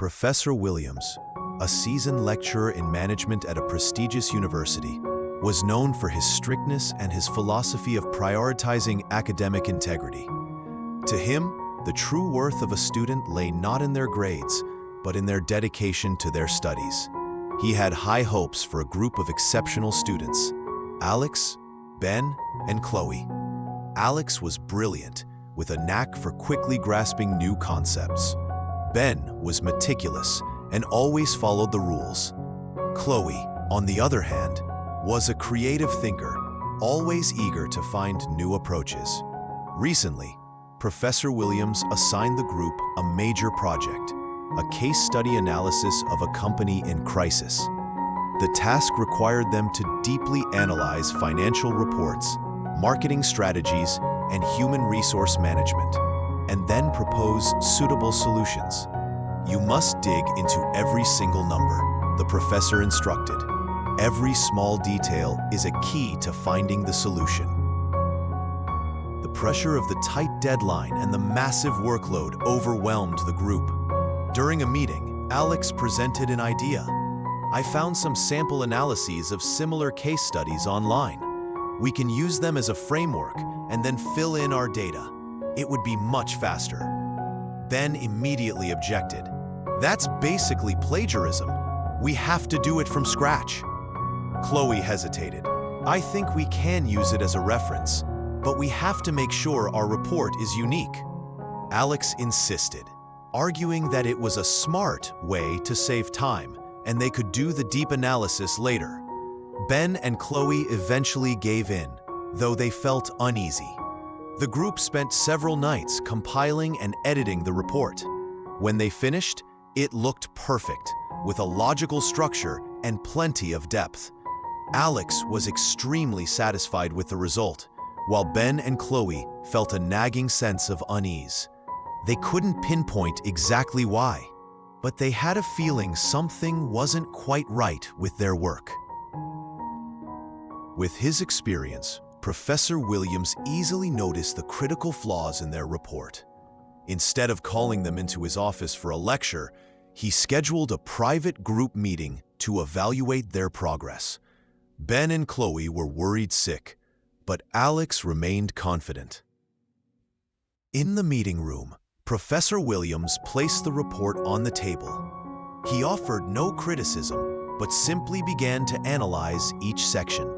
Professor Williams, a seasoned lecturer in management at a prestigious university, was known for his strictness and his philosophy of prioritizing academic integrity. To him, the true worth of a student lay not in their grades, but in their dedication to their studies. He had high hopes for a group of exceptional students: Alex, Ben, and Chloe. Alex was brilliant, with a knack for quickly grasping new concepts. Ben was meticulous and always followed the rules. Chloe, on the other hand, was a creative thinker, always eager to find new approaches. Recently, Professor Williams assigned the group a major project, a case study analysis of a company in crisis. The task required them to deeply analyze financial reports, marketing strategies, and human resource management, and then propose suitable solutions. "You must dig into every single number," the professor instructed. "Every small detail is a key to finding the solution." The pressure of the tight deadline and the massive workload overwhelmed the group. During a meeting, Alex presented an idea. "I found some sample analyses of similar case studies online. We can use them as a framework and then fill in our data. It would be much faster." Ben immediately objected. "That's basically plagiarism. We have to do it from scratch." Chloe hesitated. "I think we can use it as a reference, but we have to make sure our report is unique." Alex insisted, arguing that it was a smart way to save time and they could do the deep analysis later. Ben and Chloe eventually gave in, though they felt uneasy. The group spent several nights compiling and editing the report. When they finished, it looked perfect, with a logical structure and plenty of depth. Alex was extremely satisfied with the result, while Ben and Chloe felt a nagging sense of unease. They couldn't pinpoint exactly why, but they had a feeling something wasn't quite right with their work. With his experience, Professor Williams easily noticed the critical flaws in their report. Instead of calling them into his office for a lecture, he scheduled a private group meeting to evaluate their progress. Ben and Chloe were worried sick, but Alex remained confident. In the meeting room, Professor Williams placed the report on the table. He offered no criticism, but simply began to analyze each section.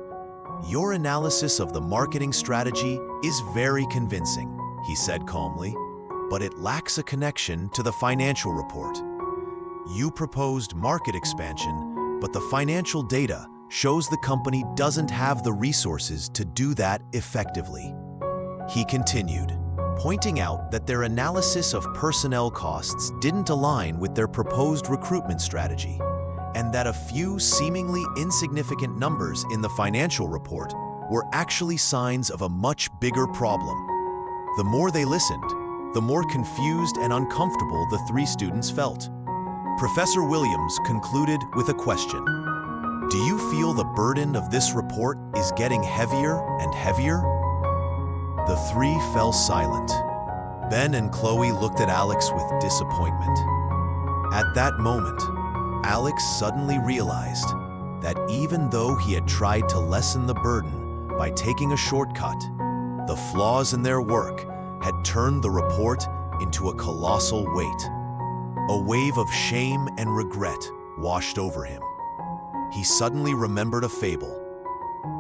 "Your analysis of the marketing strategy is very convincing," he said calmly, "but it lacks a connection to the financial report. You proposed market expansion, but the financial data shows the company doesn't have the resources to do that effectively." He continued, pointing out that their analysis of personnel costs didn't align with their proposed recruitment strategy, and that a few seemingly insignificant numbers in the financial report were actually signs of a much bigger problem. The more they listened, the more confused and uncomfortable the three students felt. Professor Williams concluded with a question. "Do you feel the burden of this report is getting heavier and heavier?" The three fell silent. Ben and Chloe looked at Alex with disappointment. At that moment, Alex suddenly realized that even though he had tried to lessen the burden by taking a shortcut, the flaws in their work had turned the report into a colossal weight. A wave of shame and regret washed over him. He suddenly remembered a fable.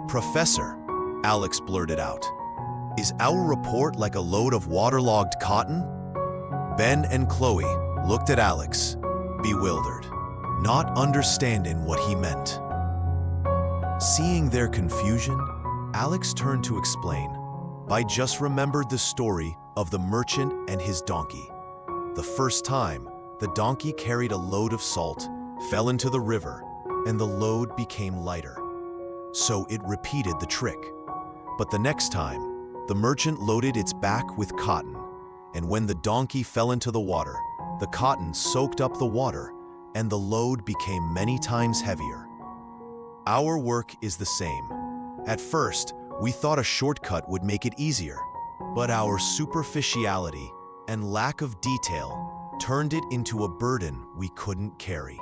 "Professor," Alex blurted out, "is our report like a load of waterlogged cotton?" Ben and Chloe looked at Alex, bewildered, not understanding what he meant. Seeing their confusion, Alex turned to explain. "I just remembered the story of the merchant and his donkey. The first time, the donkey carried a load of salt, fell into the river, and the load became lighter. So it repeated the trick. But the next time, the merchant loaded its back with cotton, and when the donkey fell into the water, the cotton soaked up the water, and the load became many times heavier. Our work is the same. At first, we thought a shortcut would make it easier, but our superficiality and lack of detail turned it into a burden we couldn't carry.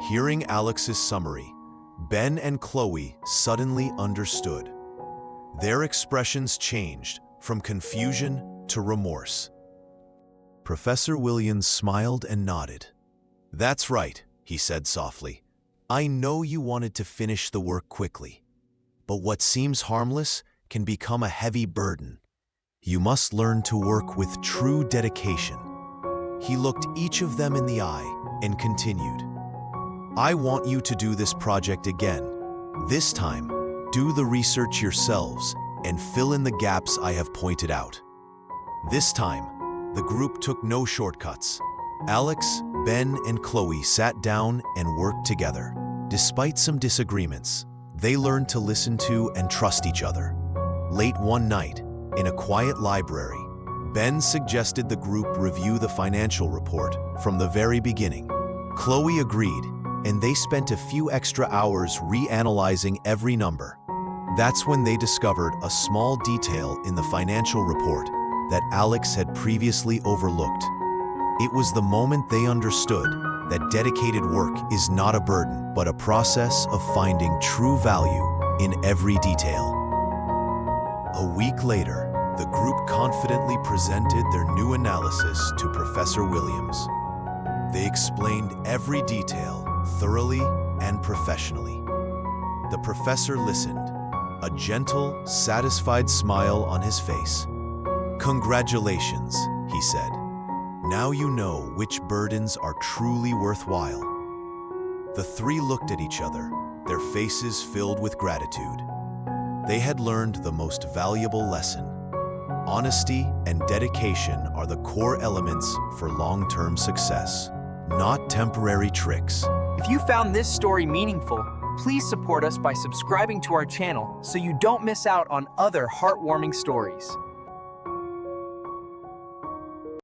Hearing Alex's summary, Ben and Chloe suddenly understood. Their expressions changed from confusion to remorse. Professor Williams smiled and nodded. "That's right," he said softly. "I know you wanted to finish the work quickly, but what seems harmless can become a heavy burden. You must learn to work with true dedication." He looked each of them in the eye and continued, "I want you to do this project again. This time, do the research yourselves and fill in the gaps I have pointed out." This time, the group took no shortcuts. Alex, Ben, and Chloe sat down and worked together. Despite some disagreements, they learned to listen to and trust each other. Late one night, in a quiet library, Ben suggested the group review the financial report from the very beginning. Chloe agreed, and they spent a few extra hours reanalyzing every number. That's when they discovered a small detail in the financial report that Alex had previously overlooked. It was the moment they understood that dedicated work is not a burden, but a process of finding true value in every detail. A week later, the group confidently presented their new analysis to Professor Williams. They explained every detail thoroughly and professionally. The professor listened, a gentle, satisfied smile on his face. "Congratulations," he said. "Now you know which burdens are truly worthwhile." The three looked at each other, their faces filled with gratitude. They had learned the most valuable lesson. Honesty and dedication are the core elements for long-term success, not temporary tricks. If you found this story meaningful, please support us by subscribing to our channel so you don't miss out on other heartwarming stories.